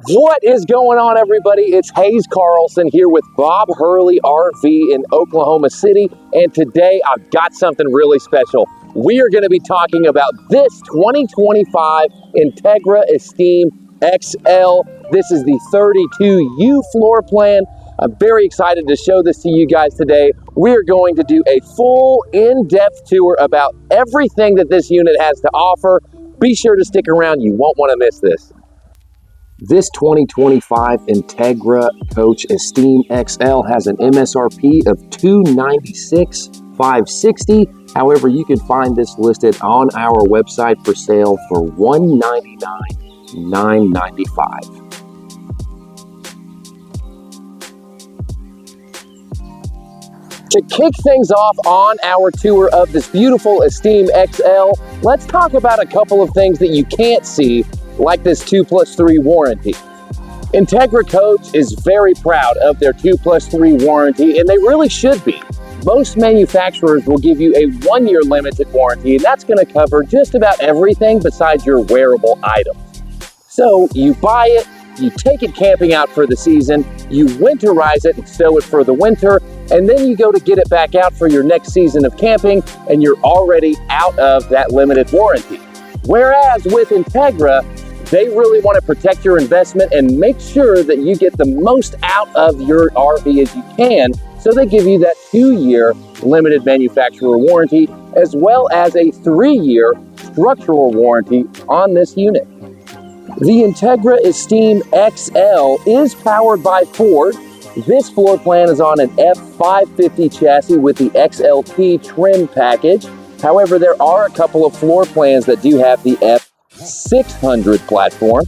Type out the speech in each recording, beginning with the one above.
What is going on, everybody? It's Haze Carlson here with Bob Hurley RV in Oklahoma City, and today I've got something really special. We are going to be talking about this 2025 Entegra Esteem XL. This is the 32U floor plan. I'm very excited to show this to you guys today. We are going to do a full in-depth tour about everything that this unit has to offer. Be sure to stick around. You won't want to miss this. This 2025 Entegra Coach Esteem XL has an MSRP of $296,560. However, you can find this listed on our website for sale for $199,995. To kick things off on our tour of this beautiful Esteem XL, let's talk about a couple of things that you can't see, like this 2+3 warranty. Entegra Coach is very proud of their 2+3 warranty, and they really should be. Most manufacturers will give you a 1-year limited warranty, and that's going to cover just about everything besides your wearable items. So you buy it, you take it camping out for the season, you winterize it and stow it for the winter, and then you go to get it back out for your next season of camping, and you're already out of that limited warranty. Whereas with Entegra, they really want to protect your investment and make sure that you get the most out of your RV as you can. So they give you that 2-year limited manufacturer warranty, as well as a 3-year structural warranty on this unit. The Entegra Esteem XL is powered by Ford. This floor plan is on an F550 chassis with the XLT trim package. However, there are a couple of floor plans that do have the F600 platform.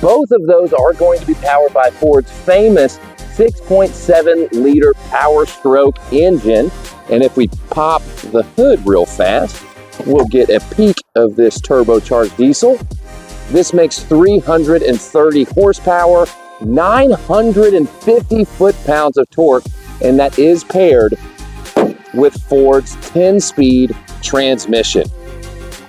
Both of those are going to be powered by Ford's famous 6.7-liter Power Stroke engine. And if we pop the hood real fast, we'll get a peek of this turbocharged diesel. This makes 330 horsepower, 950 foot-pounds of torque, and that is paired with Ford's 10-speed transmission.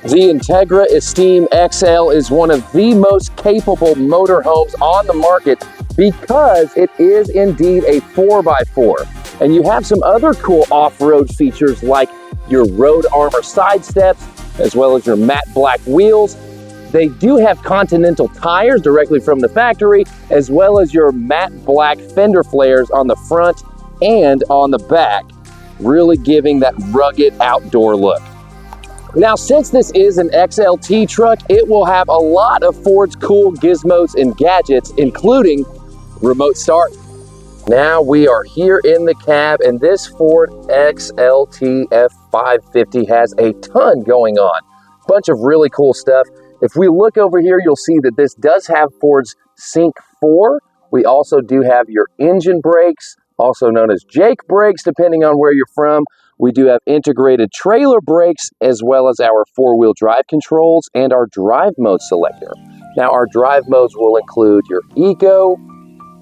The Entegra Esteem XL is one of the most capable motorhomes on the market because it is indeed a 4x4. And you have some other cool off-road features like your road armor side steps, as well as your matte black wheels. They do have Continental tires directly from the factory, as well as your matte black fender flares on the front and on the back, really giving that rugged outdoor look. Now, since this is an XLT truck, it will have a lot of Ford's cool gizmos and gadgets, including remote start. Now we are here in the cab, and this Ford XLT F550 has a ton going on. Bunch of really cool stuff. If we look over here, you'll see that this does have Ford's Sync 4. We also do have your engine brakes, also known as Jake brakes, depending on where you're from. We do have integrated trailer brakes, as well as our 4-wheel drive controls and our drive mode selector. Now, our drive modes will include your Eco,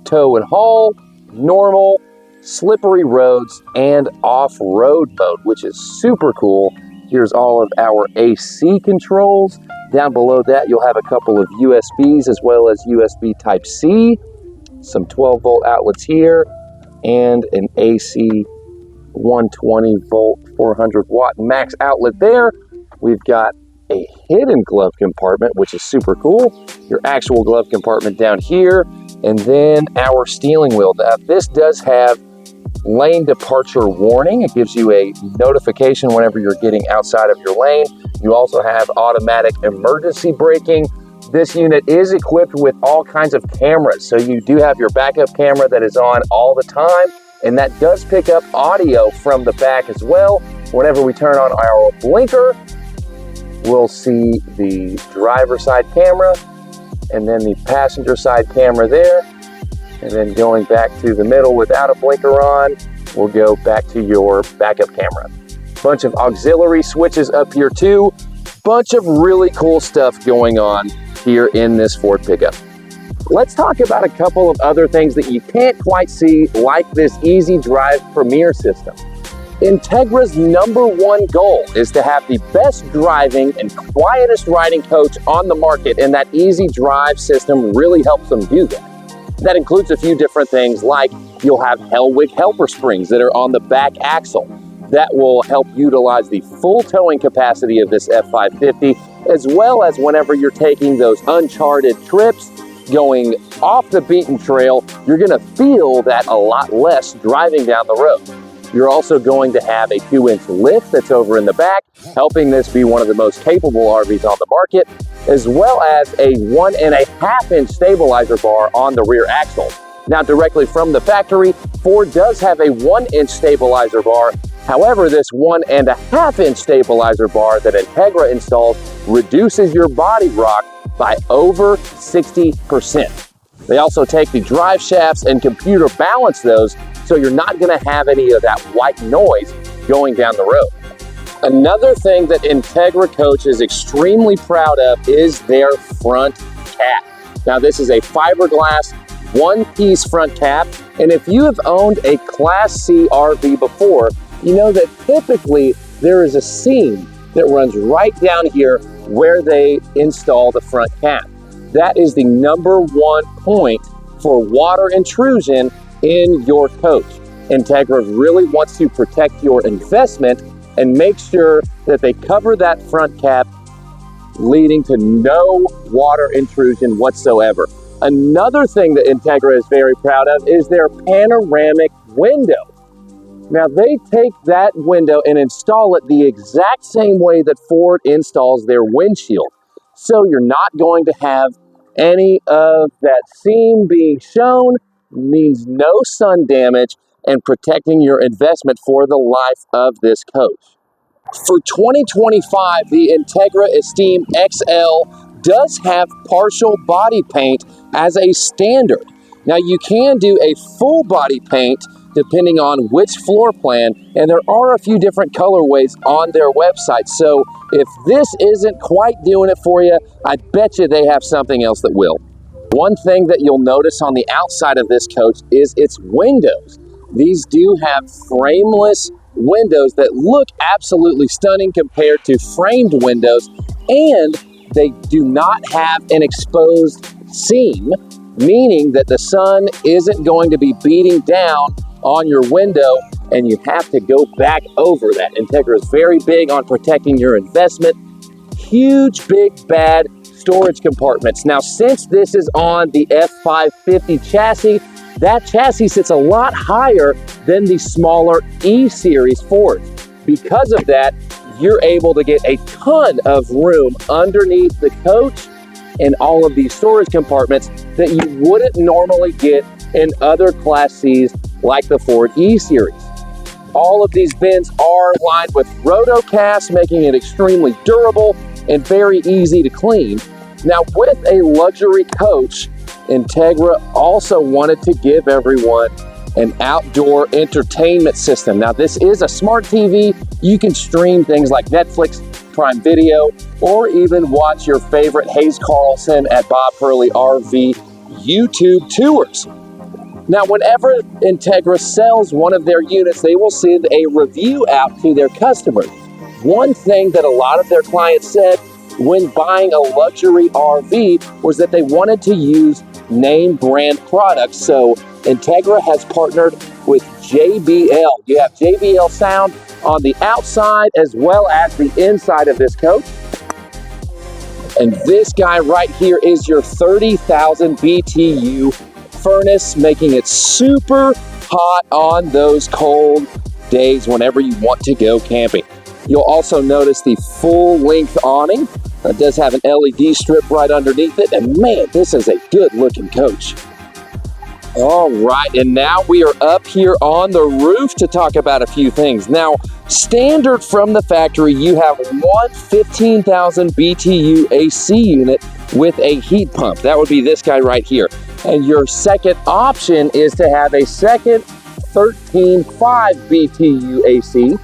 Tow and Haul, Normal, Slippery Roads, and Off-Road mode, which is super cool. Here's all of our AC controls. Down below that, you'll have a couple of USBs, as well as USB Type-C, some 12-volt outlets here, and an AC 120-volt, 400-watt max outlet there. We've got a hidden glove compartment, which is super cool. Your actual glove compartment down here, and then our steering wheel. Now, this does have lane departure warning. It gives you a notification whenever you're getting outside of your lane. You also have automatic emergency braking. This unit is equipped with all kinds of cameras. So you do have your backup camera that is on all the time, and that does pick up audio from the back as well. Whenever we turn on our blinker, we'll see the driver side camera and then the passenger side camera there. And then going back to the middle without a blinker on, we'll go back to your backup camera. Bunch of auxiliary switches up here too. Bunch of really cool stuff going on here in this Ford pickup. Let's talk about a couple of other things that you can't quite see, like this Easy Drive Premier system. Entegra's #1 goal is to have the best driving and quietest riding coach on the market, and that easy drive system really helps them do that. That includes a few different things, like you'll have Hellwig helper springs that are on the back axle. That will help utilize the full towing capacity of this F550, as well as whenever you're taking those uncharted trips, going off the beaten trail, you're gonna feel that a lot less driving down the road. You're also going to have a 2-inch lift that's over in the back, helping this be one of the most capable RVs on the market, as well as a 1.5-inch stabilizer bar on the rear axle. Now, directly from the factory, Ford does have a 1-inch stabilizer bar. However, this 1.5-inch stabilizer bar that Entegra installs reduces your body rock by over 60%. They also take the drive shafts and computer balance those, so you're not going to have any of that white noise going down the road. Another thing that Entegra Coach is extremely proud of is their front cap. Now, this is a fiberglass one-piece front cap, and if you have owned a Class C RV before, you know that typically there is a seam that runs right down here where they install the front cap. That is the #1 point for water intrusion in your coach. Entegra really wants to protect your investment and make sure that they cover that front cap, leading to no water intrusion whatsoever. Another thing that Entegra is very proud of is their panoramic window. Now, they take that window and install it the exact same way that Ford installs their windshield. So you're not going to have any of that seam being shown, means no sun damage, and protecting your investment for the life of this coach. For 2025, the Entegra Esteem XL does have partial body paint as a standard. Now, you can do a full body paint depending on which floor plan, and there are a few different colorways on their website. So if this isn't quite doing it for you, I bet you they have something else that will. One thing that you'll notice on the outside of this coach is its windows. These do have frameless windows that look absolutely stunning compared to framed windows, and they do not have an exposed seam, meaning that the sun isn't going to be beating down on your window and you have to go back over that. Entegra is very big on protecting your investment. Huge, big, bad storage compartments. Now, since this is on the F550 chassis, that chassis sits a lot higher than the smaller E-Series Fords. Because of that, you're able to get a ton of room underneath the coach and all of these storage compartments that you wouldn't normally get in other Class Cs like the Ford E-Series. All of these bins are lined with Rotocast, making it extremely durable and very easy to clean. Now, with a luxury coach, Entegra also wanted to give everyone an outdoor entertainment system. Now, this is a smart TV. You can stream things like Netflix, Prime Video, or even watch your favorite Haze Carlson at Bob Hurley RV YouTube tours. Now, whenever Entegra sells one of their units, they will send a review out to their customers. One thing that a lot of their clients said when buying a luxury RV was that they wanted to use name brand products. So Entegra has partnered with JBL. You have JBL sound on the outside as well as the inside of this coach. And this guy right here is your 30,000 BTU furnace, making it super hot on those cold days whenever you want to go camping. You'll also notice the full-length awning. It does have an LED strip right underneath it, and man, this is a good-looking coach. All right, and now we are up here on the roof to talk about a few things. Now, standard from the factory, you have one 15,000 BTU AC unit with a heat pump. That would be this guy right here. And your second option is to have a second 13.5 BTU AC.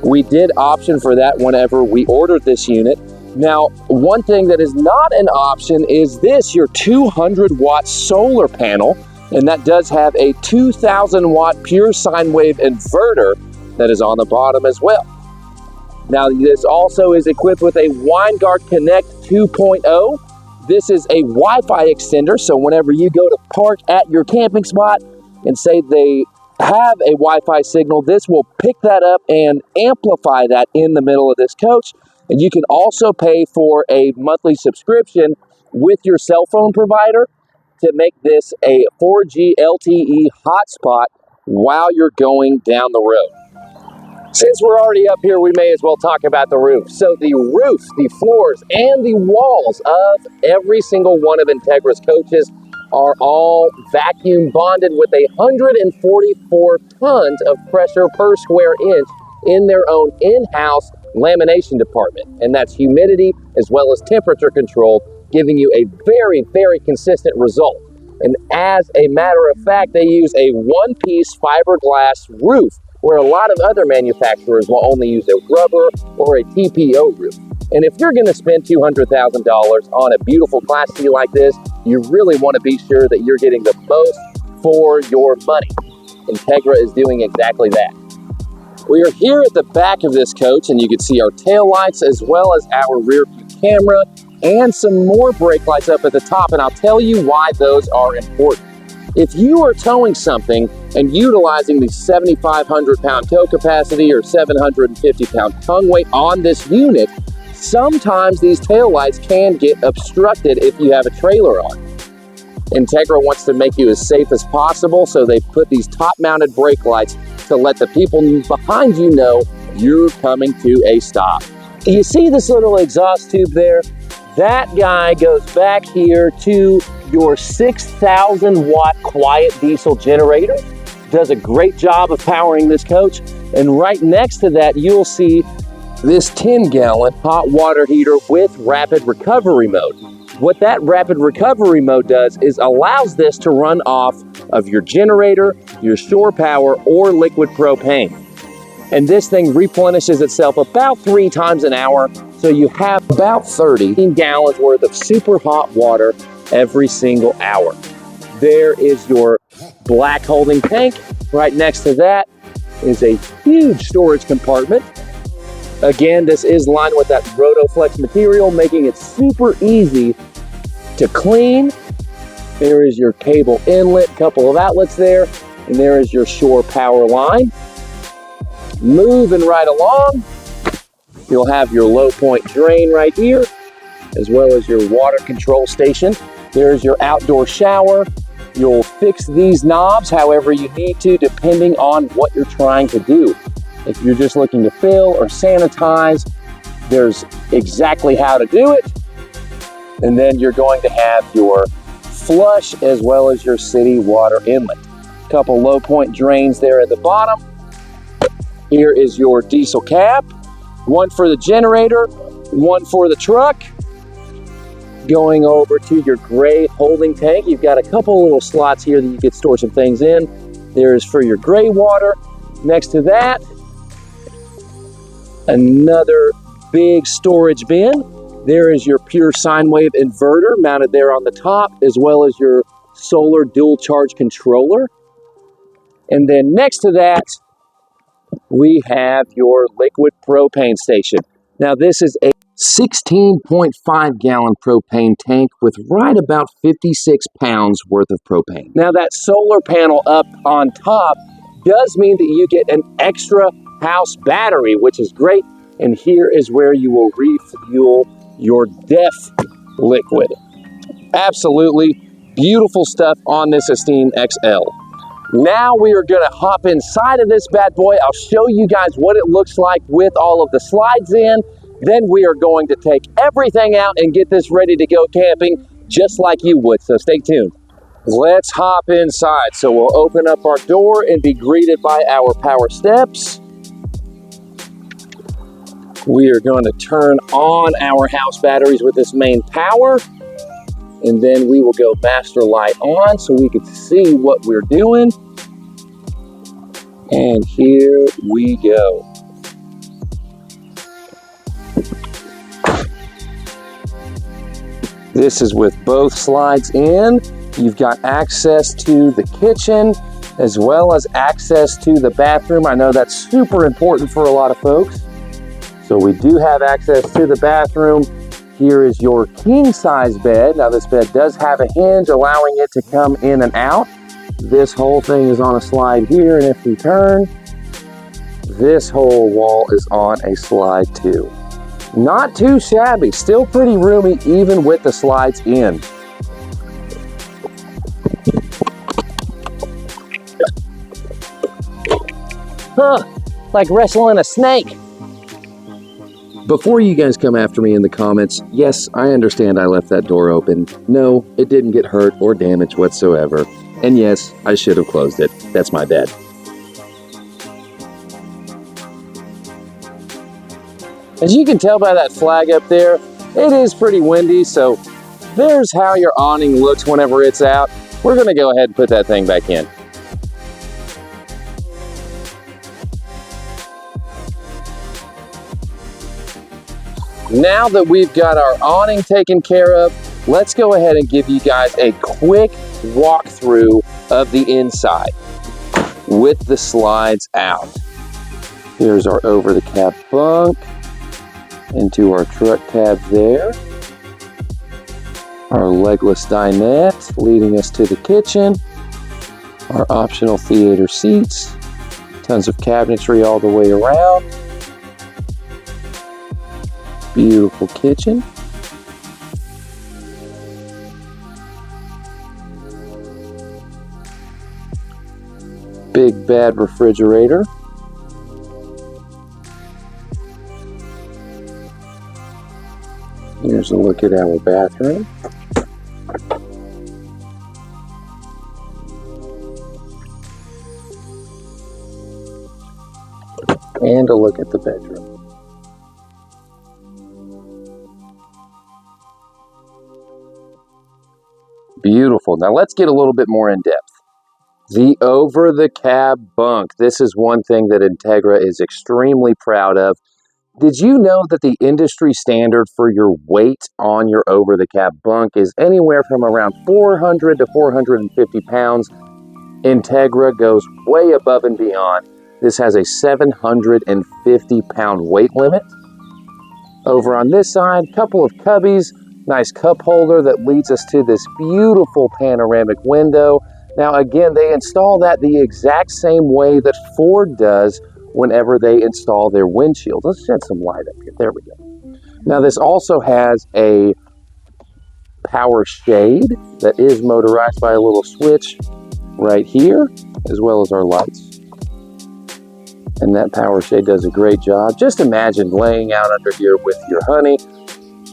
We did option for that whenever we ordered this unit. Now, one thing that is not an option is this, your 200-watt solar panel, and that does have a 2,000-watt pure sine wave inverter that is on the bottom as well. Now, this also is equipped with a Wineguard Connect 2.0. This is a Wi-Fi extender, so whenever you go to park at your camping spot and say they have a Wi-Fi signal, this will pick that up and amplify that in the middle of this coach. And you can also pay for a monthly subscription with your cell phone provider to make this a 4G LTE hotspot while you're going down the road. Since we're already up here, we may as well talk about the roof. So the roof, the floors, and the walls of every single one of Entegra's coaches are all vacuum bonded with 144 tons of pressure per square inch in their own in-house lamination department. And that's humidity as well as temperature control, giving you a very, very consistent result. And as a matter of fact, they use a one-piece fiberglass roof, where a lot of other manufacturers will only use a rubber or a TPO roof. And if you're gonna spend $200,000 on a beautiful Class C like this, you really wanna be sure that you're getting the most for your money. Entegra is doing exactly that. We are here at the back of this coach, and you can see our tail lights as well as our rear view camera and some more brake lights up at the top, and I'll tell you why those are important. If you are towing something and utilizing the 7,500 pound tow capacity or 750 pound tongue weight on this unit, sometimes these taillights can get obstructed if you have a trailer on. Entegra wants to make you as safe as possible, so they put these top-mounted brake lights to let the people behind you know you're coming to a stop. You see this little exhaust tube there? That guy goes back here to your 6,000 watt quiet diesel generator. Does a great job of powering this coach. And right next to that, you'll see this 10-gallon hot water heater with rapid recovery mode. What that rapid recovery mode does is allows this to run off of your generator, your shore power, or liquid propane. And this thing replenishes itself about 3 times an hour, so you have about 30 gallons worth of super hot water every single hour. There is your black holding tank. Right next to that is a huge storage compartment. Again, this is lined with that Rotoflex material, making it super easy to clean. There is your cable inlet, couple of outlets there, and there is your shore power line. Moving right along, you'll have your low point drain right here, as well as your water control station. There's your outdoor shower. You'll fix these knobs however you need to, depending on what you're trying to do. If you're just looking to fill or sanitize, there's exactly how to do it. And then you're going to have your flush as well as your city water inlet. Couple low point drains there at the bottom. Here is your diesel cap, one for the generator, one for the truck. Going over to your gray holding tank, you've got a couple little slots here that you could store some things in. There's for your gray water. Next to that, another big storage bin. There is your pure sine wave inverter mounted there on the top, as well as your solar dual charge controller. And then next to that, we have your liquid propane station. Now this is a 16.5 gallon propane tank with right about 56 pounds worth of propane. Now that solar panel up on top does mean that you get an extra house battery, which is great. And here is where you will refuel your DEF liquid. Absolutely beautiful stuff on this Esteem XL. Now we are gonna hop inside of this bad boy. I'll show you guys what it looks like with all of the slides in. Then we are going to take everything out and get this ready to go camping just like you would, so stay tuned. Let's hop inside. So we'll open up our door and be greeted by our power steps. We are going to turn on our house batteries with this main power, and then we will go master light on so we can see what we're doing. And here we go. This is with both slides in. You've got access to the kitchen, as well as access to the bathroom. I know that's super important for a lot of folks. So we do have access to the bathroom. Here is your king size bed. Now this bed does have a hinge allowing it to come in and out. This whole thing is on a slide here, and if we turn, this whole wall is on a slide too. Not too shabby, still pretty roomy even with the slides in. Huh, like wrestling a snake. Before you guys come after me in the comments, yes, I understand I left that door open. No, it didn't get hurt or damaged whatsoever. And yes, I should have closed it. That's my bad. As you can tell by that flag up there, it is pretty windy, so there's how your awning looks whenever it's out. We're gonna go ahead and put that thing back in. Now that we've got our awning taken care of, let's go ahead and give you guys a quick walkthrough of the inside with the slides out. Here's our over the cab bunk into our truck cab there. Our legless dinette leading us to the kitchen. Our optional theater seats. Tons of cabinetry all the way around. Beautiful kitchen. Big bad refrigerator. Here's a look at our bathroom. And a look at the bedroom. Beautiful. Now let's get a little bit more in depth. The over the cab bunk. This is one thing that Entegra is extremely proud of. Did you know that the industry standard for your weight on your over the cab bunk is anywhere from around 400 to 450 pounds? Entegra goes way above and beyond. This has a 750 pound weight limit. Over on this side, couple of cubbies, nice cup holder that leads us to this beautiful panoramic window. Now again, they install that the exact same way that Ford does whenever they install their windshield. Let's shed some light up here. There we go. Now this also has a power shade that is motorized by a little switch right here, as well as our lights. And that power shade does a great job. Just imagine laying out under here with your honey,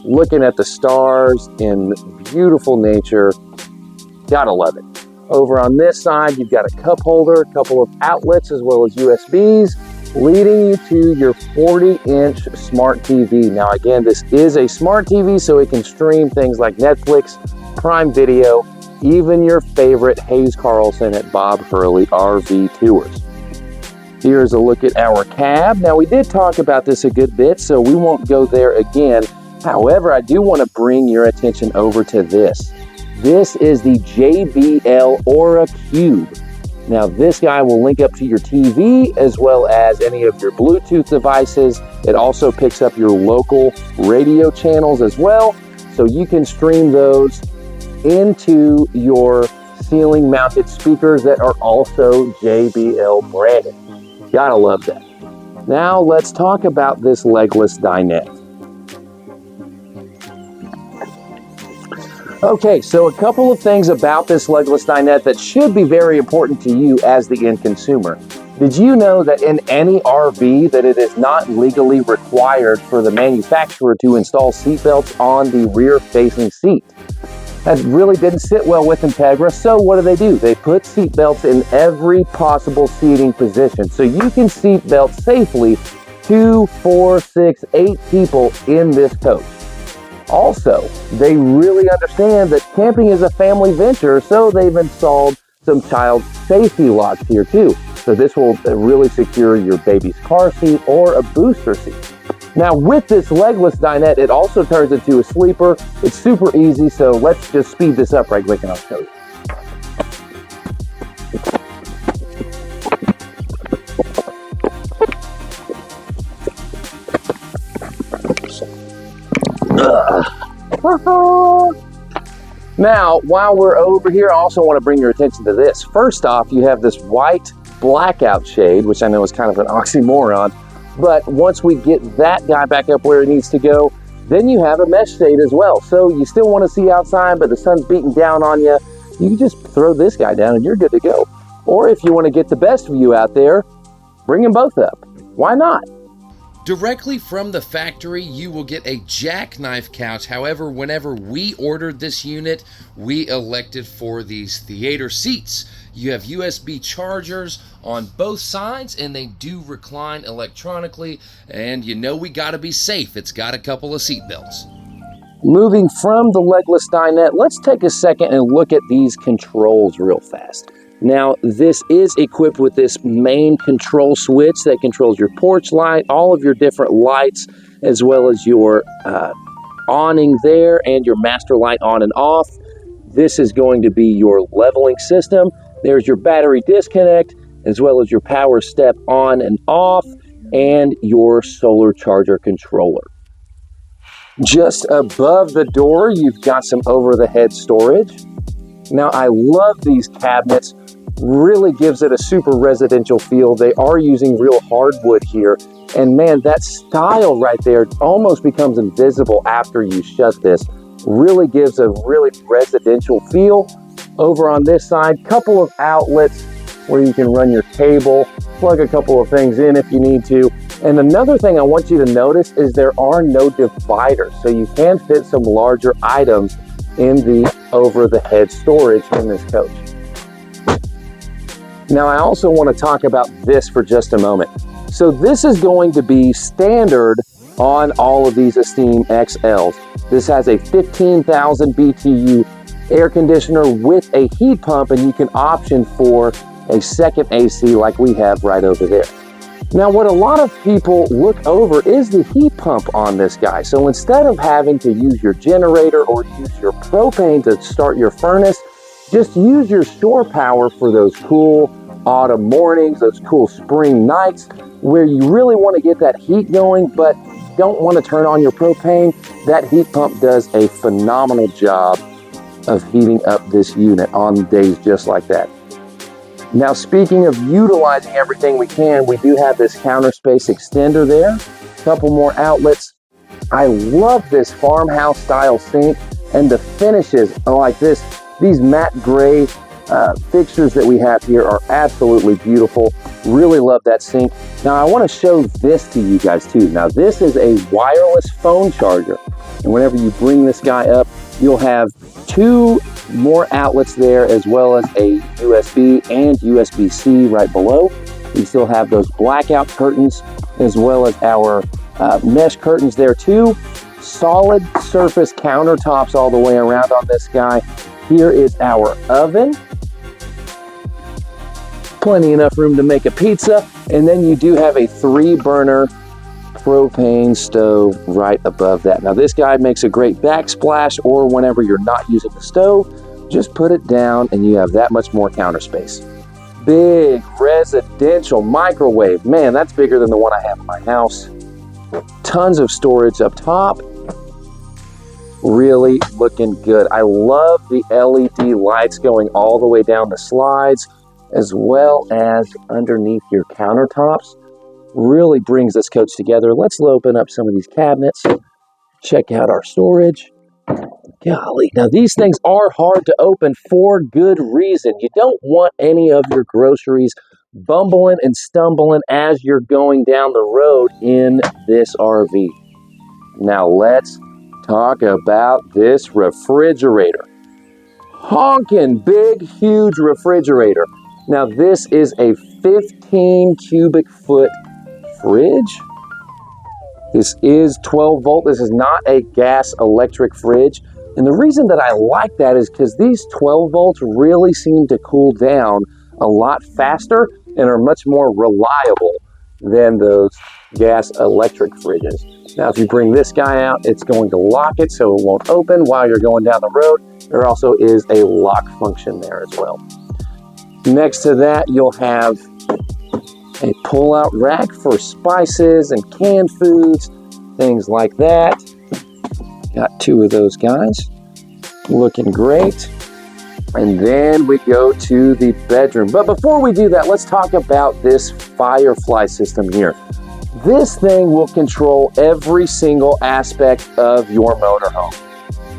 looking at the stars in beautiful nature. Gotta love it. Over on this side, you've got a cup holder, a couple of outlets, as well as USBs, leading you to your 40-inch smart TV. Now again, this is a smart TV, so it can stream things like Netflix, Prime Video, even your favorite Haze Carlson at Bob Hurley RV Tours. Here's a look at our cab. Now we did talk about this a good bit, so we won't go there again. However, I do want to bring your attention over to this. This is the JBL Aura Cube. Now this guy will link up to your TV as well as any of your Bluetooth devices. It also picks up your local radio channels as well, so you can stream those into your ceiling mounted speakers that are also JBL branded. Gotta love that. Now let's talk about this legless dinette. Okay, so a couple of things about this legless dinette that should be very important to you as the end consumer. Did you know that in any RV that it is not legally required for the manufacturer to install seatbelts on the rear-facing seat? That really didn't sit well with Entegra, so what do? They put seatbelts in every possible seating position, so you can seatbelt safely 2, 4, 6, 8 people in this coach. Also, they really understand that camping is a family venture, so they've installed some child safety locks here too. So this will really secure your baby's car seat or a booster seat. Now with this legless dinette, it also turns into a sleeper. It's super easy, so let's just speed this up right quick and I'll show you. Now, while we're over here, I also want to bring your attention to this. First off, you have this white blackout shade, which I know is kind of an oxymoron, but once we get that guy back up where it needs to go, then you have a mesh shade as well. So you still want to see outside, but the sun's beating down on you. You can just throw this guy down and you're good to go. Or if you want to get the best view out there, bring them both up. Why not? Directly from the factory, you will get a jackknife couch. However, whenever we ordered this unit, we elected for these theater seats. You have USB chargers on both sides, and they do recline electronically. And you know we gotta be safe. It's got a couple of seat belts. Moving from the Legless dinette, let's take a second and look at these controls real fast. Now, this is equipped with this main control switch that controls your porch light, all of your different lights, as well as your awning there and your master light on and off. This is going to be your leveling system. There's your battery disconnect, as well as your power step on and off, and your solar charger controller. Just above the door, you've got some over-the-head storage. Now, I love these cabinets. Really gives it a super residential feel. They are using real hardwood here. And man, that style right there almost becomes invisible after you shut this. Really gives a really residential feel. Over on this side, couple of outlets where you can run your cable, plug a couple of things in if you need to. And another thing I want you to notice is there are no dividers. So you can fit some larger items in the over-the-head storage in this coach. Now, I also want to talk about this for just a moment. So this is going to be standard on all of these Esteem XLs. This has a 15,000 BTU air conditioner with a heat pump, and you can option for a second AC like we have right over there. Now, what a lot of people look over is the heat pump on this guy. So instead of having to use your generator or use your propane to start your furnace, just use your shore power for those cool autumn mornings, those cool spring nights where you really want to get that heat going, but don't want to turn on your propane. That heat pump does a phenomenal job of heating up this unit on days just like that. Now, speaking of utilizing everything we can, we do have this counter space extender there, a couple more outlets. I love this farmhouse style sink, and the finishes are like this. These matte gray fixtures that we have here are absolutely beautiful. Really love that sink. Now, I want to show this to you guys too. Now, this is a wireless phone charger, and whenever you bring this guy up, you'll have two more outlets there, as well as a USB and USB-C right below. We still have those blackout curtains, as well as our mesh curtains there too. Solid surface countertops all the way around on this guy. Here is our oven. Plenty enough room to make a pizza. And then you do have a 3-burner propane stove right above that. Now, this guy makes a great backsplash, or whenever you're not using the stove, just put it down and you have that much more counter space. Big residential microwave. Man, that's bigger than the one I have in my house. Tons of storage up top. Really looking good. I love the LED lights going all the way down the slides, as well as underneath your countertops. Really brings this coach together. Let's open up some of these cabinets. Check out our storage. Golly, now these things are hard to open for good reason. You don't want any of your groceries bumbling and stumbling as you're going down the road in this RV. Now let's talk about this refrigerator. Honking big, huge refrigerator. Now this is a 15 cubic foot fridge. This is 12 volt. This is not a gas electric fridge. And the reason that I like that is because these 12 volts really seem to cool down a lot faster and are much more reliable than those gas electric fridges. Now, if you bring this guy out, it's going to lock it so it won't open while you're going down the road. There also is a lock function there as well. Next to that, you'll have a pull-out rack for spices and canned foods, things like that. Got two of those guys. Looking great. And then we go to the bedroom. But before we do that, let's talk about this Firefly system here. This thing will control every single aspect of your motorhome.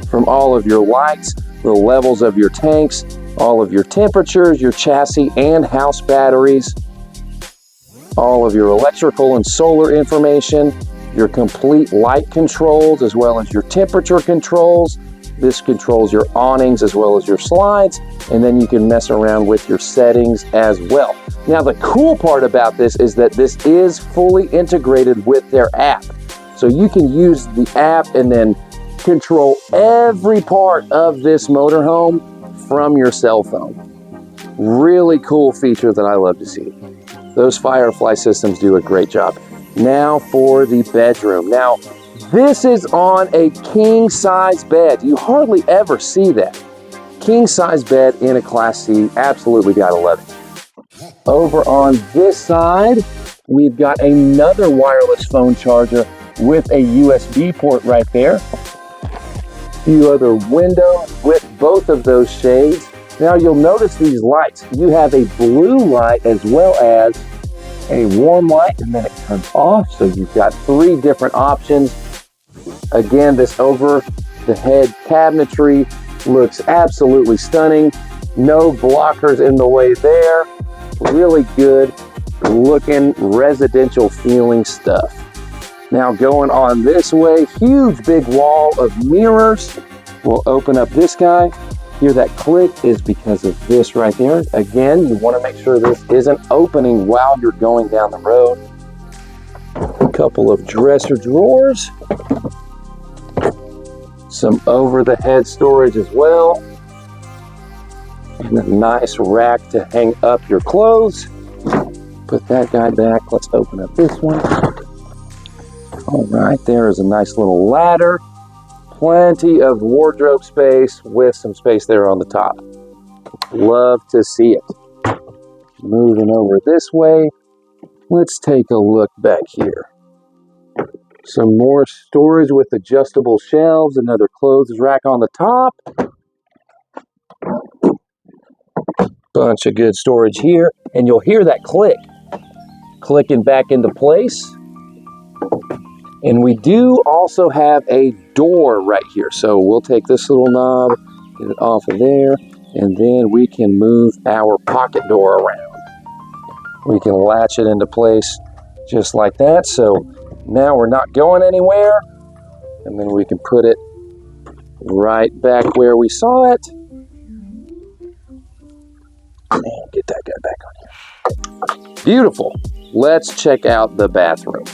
From all of your lights, the levels of your tanks, all of your temperatures, your chassis and house batteries, all of your electrical and solar information, your complete light controls, as well as your temperature controls. This controls your awnings as well as your slides, and then you can mess around with your settings as well. Now, the cool part about this is that this is fully integrated with their app. So you can use the app and then control every part of this motorhome from your cell phone. Really cool feature that I love to see. Those Firefly systems do a great job. Now for the bedroom. Now, this is on a king size bed. You hardly ever see that. King size bed in a Class C, absolutely gotta love it. Over on this side, we've got another wireless phone charger with a USB port right there. A few other windows with both of those shades. Now you'll notice these lights. You have a blue light as well as a warm light, and then it turns off. So you've got three different options. Again, this over-the-head cabinetry looks absolutely stunning. No blockers in the way there. Really good looking residential feeling stuff. Now going on this way, huge big wall of mirrors. We'll open up this guy. Hear that click is because of this right there. Again, you want to make sure this isn't opening while you're going down the road. A couple of dresser drawers. Some over-the-head storage as well. And a nice rack to hang up your clothes. Put that guy back. Let's open up this one. All right, there is a nice little ladder. Plenty of wardrobe space with some space there on the top. Love to see it. Moving over this way, let's take a look back here. Some more storage with adjustable shelves, another clothes rack on the top. Bunch of good storage here, and you'll hear that click. Clicking back into place. And we do also have a door right here. So we'll take this little knob, get it off of there, and then we can move our pocket door around. We can latch it into place just like that. So now we're not going anywhere. And then we can put it right back where we saw it. And get that guy back on here. Beautiful. Let's check out the bathroom.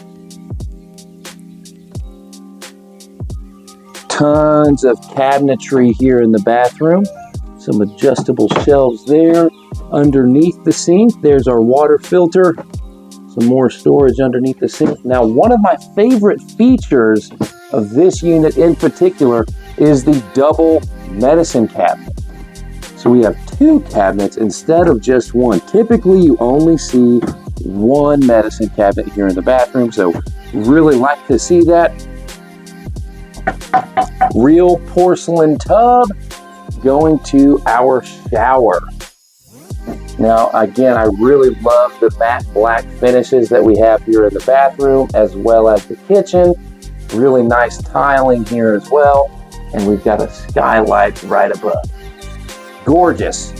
Tons of cabinetry here in the bathroom. Some adjustable shelves there. Underneath the sink, there's our water filter. Some more storage underneath the sink. Now, one of my favorite features of this unit in particular is the double medicine cabinet. So we have two cabinets instead of just one. Typically, you only see one medicine cabinet here in the bathroom. So really like to see that. Real porcelain tub going to our shower. Now, again, I really love the matte black finishes that we have here in the bathroom as well as the kitchen. Really nice tiling here as well. And we've got a skylight right above. Gorgeous.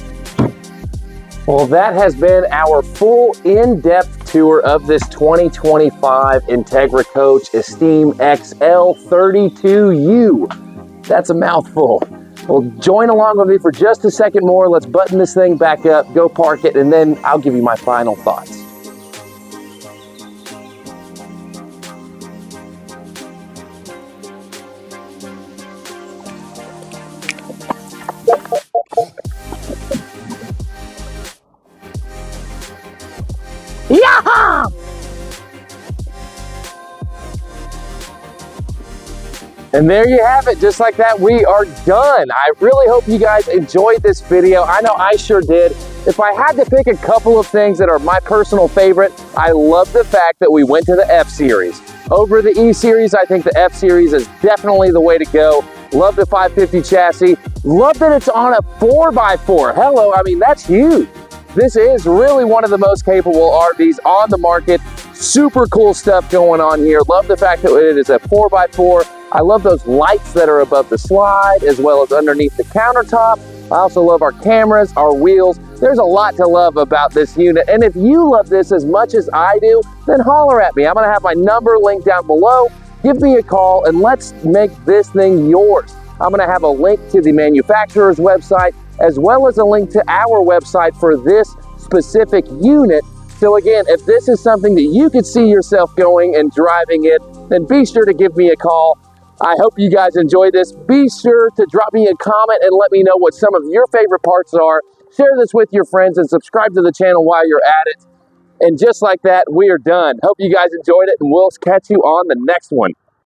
Well, that has been our full in-depth tour of this 2025 Entegra Coach Esteem XL 32U. That's a mouthful. Well, join along with me for just a second more. Let's button this thing back up, go park it, and then I'll give you my final thoughts. Yaha! And there you have it. Just like that, we are done. I really hope you guys enjoyed this video. I know I sure did. If I had to pick a couple of things that are my personal favorite, I love the fact that we went to the F-Series. over the E-Series. I think the F-Series is definitely the way to go. Love the 550 chassis. Love that it's on a 4x4. Hello, I mean, that's huge. This is really one of the most capable RVs on the market. Super cool stuff going on here. Love the fact that it is a 4x4. I love those lights that are above the slide as well as underneath the countertop. I also love our cameras, our wheels. There's a lot to love about this unit. And if you love this as much as I do, then holler at me. I'm gonna have my number linked down below. Give me a call and let's make this thing yours. I'm gonna have a link to the manufacturer's website as well as a link to our website for this specific unit. So again, if this is something that you could see yourself going and driving it, then be sure to give me a call. I hope you guys enjoy this. Be sure to drop me a comment and let me know what some of your favorite parts are. Share this with your friends and subscribe to the channel while you're at it. And just like that, we are done. Hope you guys enjoyed it and we'll catch you on the next one.